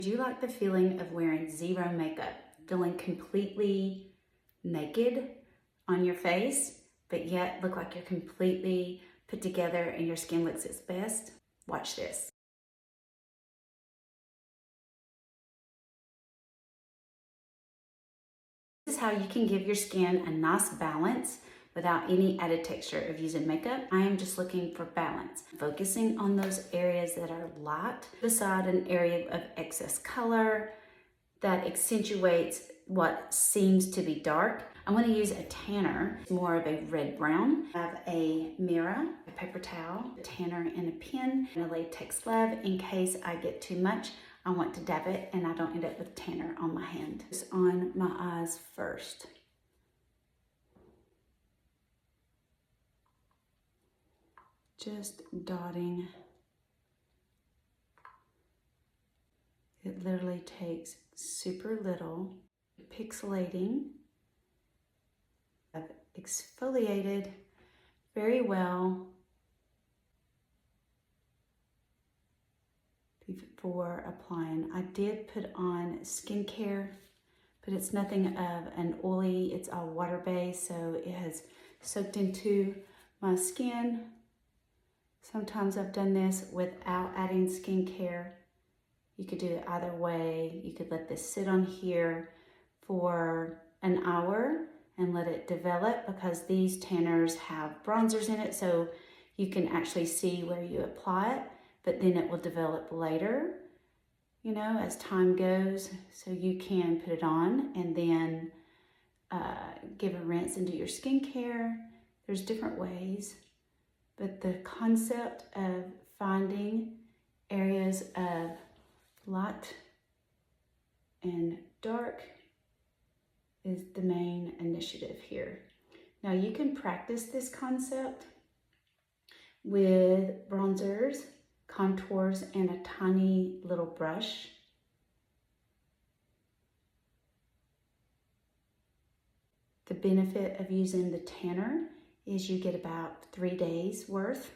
Do you like the feeling of wearing zero makeup, feeling completely naked on your face, but yet look like you're completely put together and your skin looks its best? Watch this. This is how you can give your skin a nice balance without any added texture of using makeup. I am just looking for balance, focusing on those areas that are light beside an area of excess color that accentuates what seems to be dark. I'm going to use a tanner, more of a red-brown. I have a mirror, a paper towel, a tanner, and a pen, and a latex glove in case I get too much. I want to dab it and I don't end up with tanner on my hand. It's on my eyes first. Just dotting. It literally takes super little. Pixelating. I've exfoliated very well before applying. I did put on skincare, but it's nothing of an oily, it's all water-based, so it has soaked into my skin. Sometimes I've done this without adding skincare. You could do it either way. You could let this sit on here for an hour and let it develop, because these tanners have bronzers in it, so you can actually see where you apply it, but then it will develop later, you know, as time goes. So you can put it on and then give a rinse and do your skincare. There's different ways, but the concept of finding areas of light and dark is the main initiative here. Now you can practice this concept with bronzers, contours, and a tiny little brush. The benefit of using the tanner is you get about 3 days worth,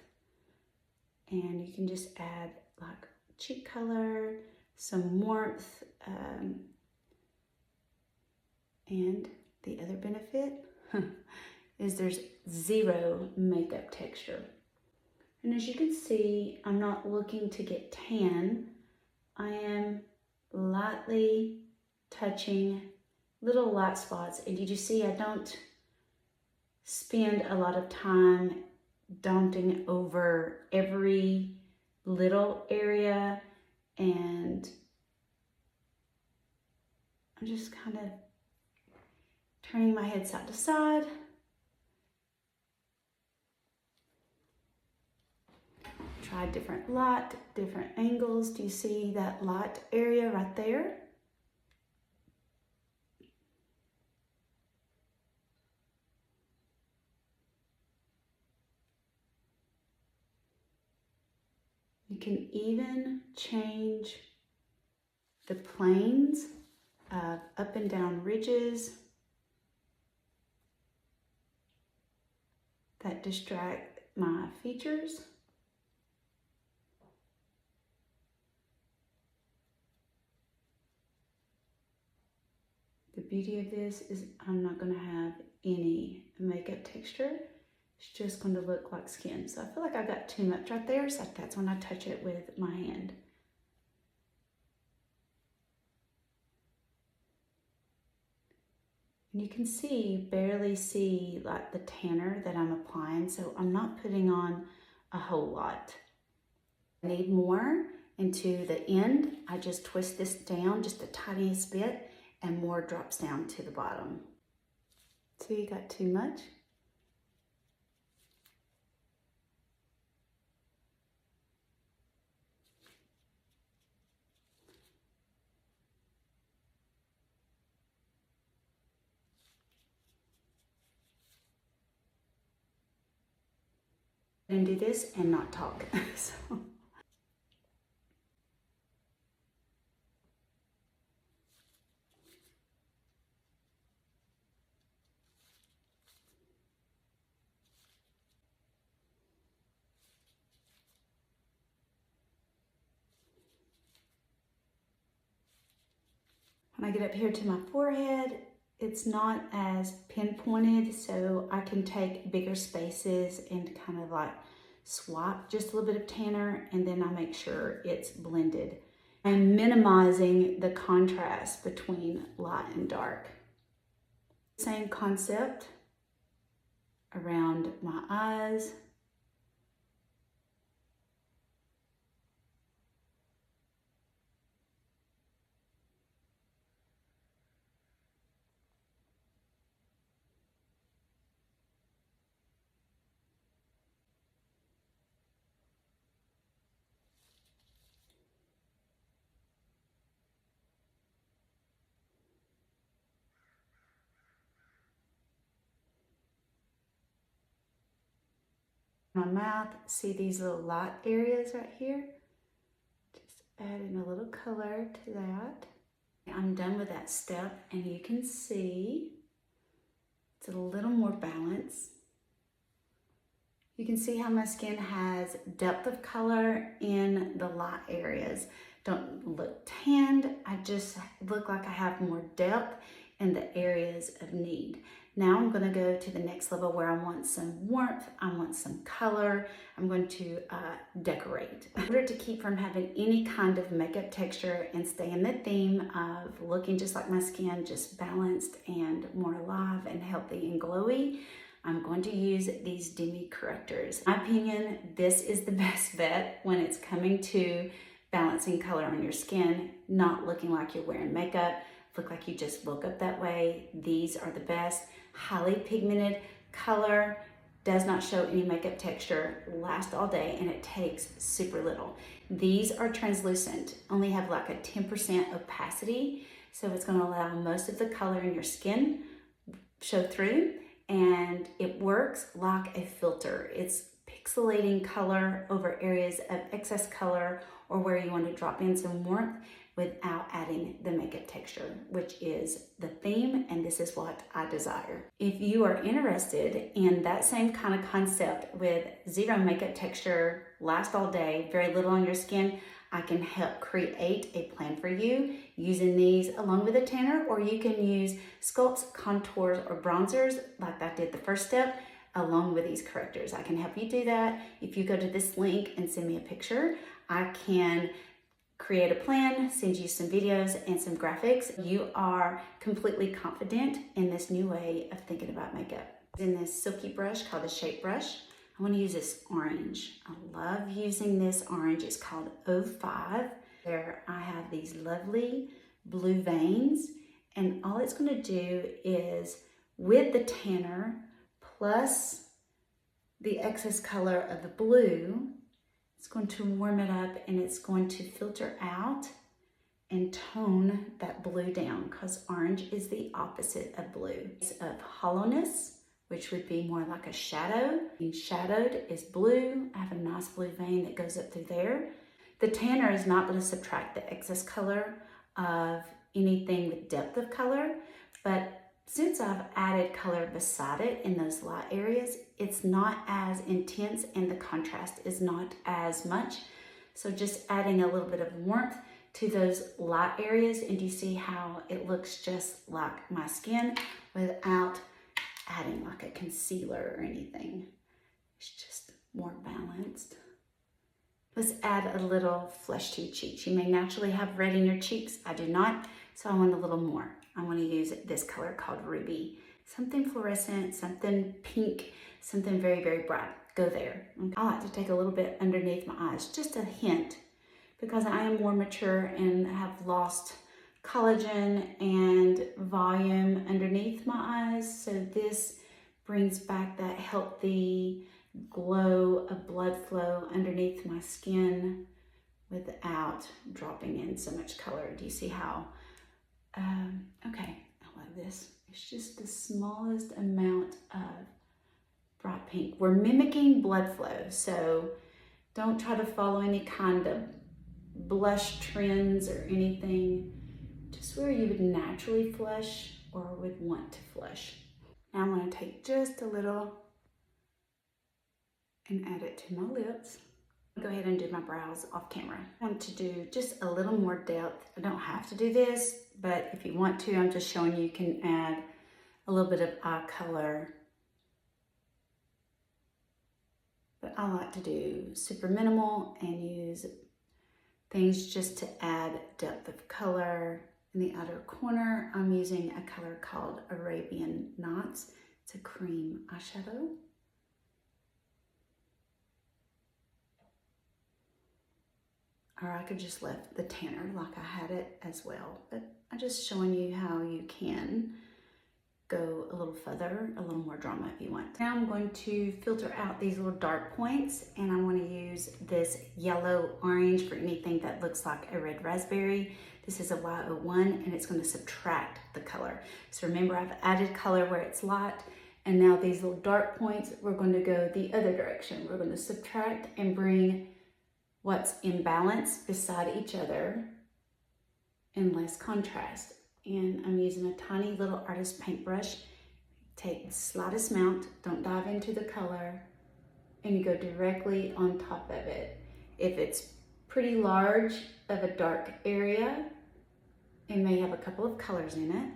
and you can just add like cheek color, some warmth, and the other benefit is there's zero makeup texture. And as you can see, I'm not looking to get tan. I am lightly touching little light spots. And did you see I don't spend a lot of time daunting over every little area, and I'm just kind of turning my head side to side. Try different light, different angles. Do you see that light area right there? You can even change the planes of up and down ridges that distract my features. The beauty of this is I'm not going to have any makeup texture. It's just going to look like skin. So I feel like I got too much right there, so that's when I touch it with my hand. And you can see, barely see like the tanner that I'm applying, so I'm not putting on a whole lot. I need more, and to the end, I just twist this down just the tiniest bit, and more drops down to the bottom. So you got too much? And do this and not talk. So. When I get up here to my forehead, it's not as pinpointed, so I can take bigger spaces and kind of like swap just a little bit of tanner, and then I make sure it's blended. I'm minimizing the contrast between light and dark. Same concept around my eyes. My mouth, see these little light areas right here? Just adding a little color to that. I'm done with that step, and you can see it's a little more balanced. You can see how my skin has depth of color in the light areas. Don't look tanned, I just look like I have more depth in the areas of need. Now I'm gonna go to the next level where I want some warmth, I want some color, I'm going to decorate. In order to keep from having any kind of makeup texture and stay in the theme of looking just like my skin, just balanced and more alive and healthy and glowy, I'm going to use these Demi correctors. In my opinion, this is the best bet when it's coming to balancing color on your skin, not looking like you're wearing makeup, look like you just woke up that way. These are the best. Highly pigmented color, does not show any makeup texture, last all day, and it takes super little. These are translucent, only have like a 10% opacity, so it's gonna allow most of the color in your skin show through, and it works like a filter. It's pixelating color over areas of excess color or where you want to drop in some warmth without adding the makeup texture, which is the theme, and this is what I desire. If you are interested in that same kind of concept with zero makeup texture, last all day, very little on your skin, I can help create a plan for you using these along with a tanner, or you can use sculpts, contours, or bronzers like I did the first step along with these correctors. I can help you do that. If you go to this link and send me a picture, I can create a plan, send you some videos and some graphics. You are completely confident in this new way of thinking about makeup. In this silky brush called the Shape Brush, I want to use this orange. I love using this orange. It's called 05. There I have these lovely blue veins, and all it's going to do is, with the tanner plus the excess color of the blue, it's going to warm it up and it's going to filter out and tone that blue down, because orange is the opposite of blue. It's of hollowness, which would be more like a shadow. Being shadowed is blue. I have a nice blue vein that goes up through there. The tanner is not going to subtract the excess color of anything with depth of color, but since I've added color beside it in those light areas, it's not as intense and the contrast is not as much. So just adding a little bit of warmth to those light areas, and you see how it looks just like my skin without adding like a concealer or anything. It's just more balanced. Let's add a little flesh to your cheeks. You may naturally have red in your cheeks. I do not, so I want a little more. I want to use this color called Ruby. Something fluorescent, something pink, something very, very bright. Go there. I like to take a little bit underneath my eyes, just a hint, because I am more mature and have lost collagen and volume underneath my eyes. So this brings back that healthy glow of blood flow underneath my skin without dropping in so much color. Do you see how? Okay, I love this. It's just the smallest amount of bright pink. We're mimicking blood flow, so don't try to follow any kind of blush trends or anything. Just where you would naturally flush or would want to flush. Now I'm going to take just a little and add it to my lips. Go ahead and do my brows off camera. I want to do just a little more depth. I don't have to do this, but if you want to, I'm just showing you can add a little bit of eye color. But I like to do super minimal and use things just to add depth of color. In the outer corner, I'm using a color called Arabian Nights. It's a cream eyeshadow. Or I could just left the tanner like I had it as well. But I'm just showing you how you can go a little further, a little more drama if you want. Now I'm going to filter out these little dark points, and I'm going to use this yellow orange for anything that looks like a red raspberry. This is a Y01 and it's going to subtract the color. So remember, I've added color where it's light, and now these little dark points, we're going to go the other direction. We're going to subtract and bring what's in balance beside each other in less contrast. And I'm using a tiny little artist paintbrush. Take the slightest amount, don't dive into the color, and you go directly on top of it. If it's pretty large of a dark area, it may have a couple of colors in it,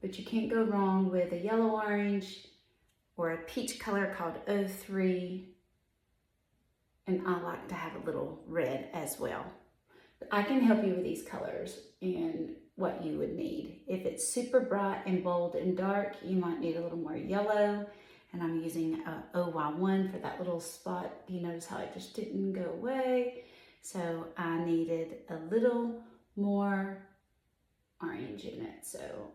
but you can't go wrong with a yellow orange or a peach color called 03. And I like to have a little red as well. I can help you with these colors and what you would need. If it's super bright and bold and dark, you might need a little more yellow. And I'm using a OY1 for that little spot. You notice how it just didn't go away. So I needed a little more orange in it. So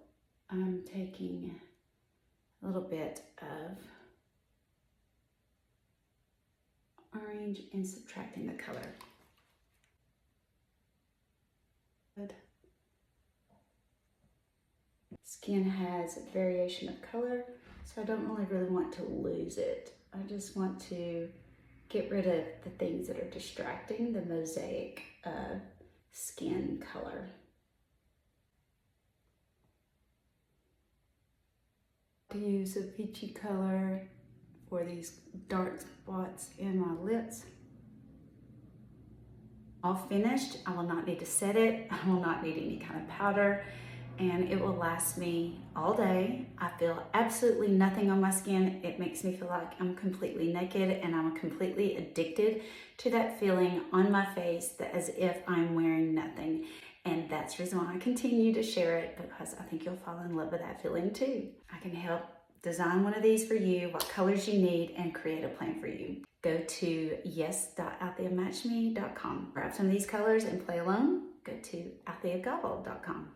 I'm taking a little bit of orange and subtracting the color. Good. Skin has a variation of color, so I don't really want to lose it. I just want to get rid of the things that are distracting the mosaic of skin color. To use a peachy color for these dark spots in my lips. All finished. I will not need to set it. I will not need any kind of powder, and it will last me all day. I feel absolutely nothing on my skin. It makes me feel like I'm completely naked, and I'm completely addicted to that feeling on my face that as if I'm wearing nothing. And that's the reason why I continue to share it, because I think you'll fall in love with that feeling too. I can help design one of these for you, what colors you need, and create a plan for you. Go to yes.altheamatchme.com. Grab some of these colors and play alone. Go to altheagobble.com.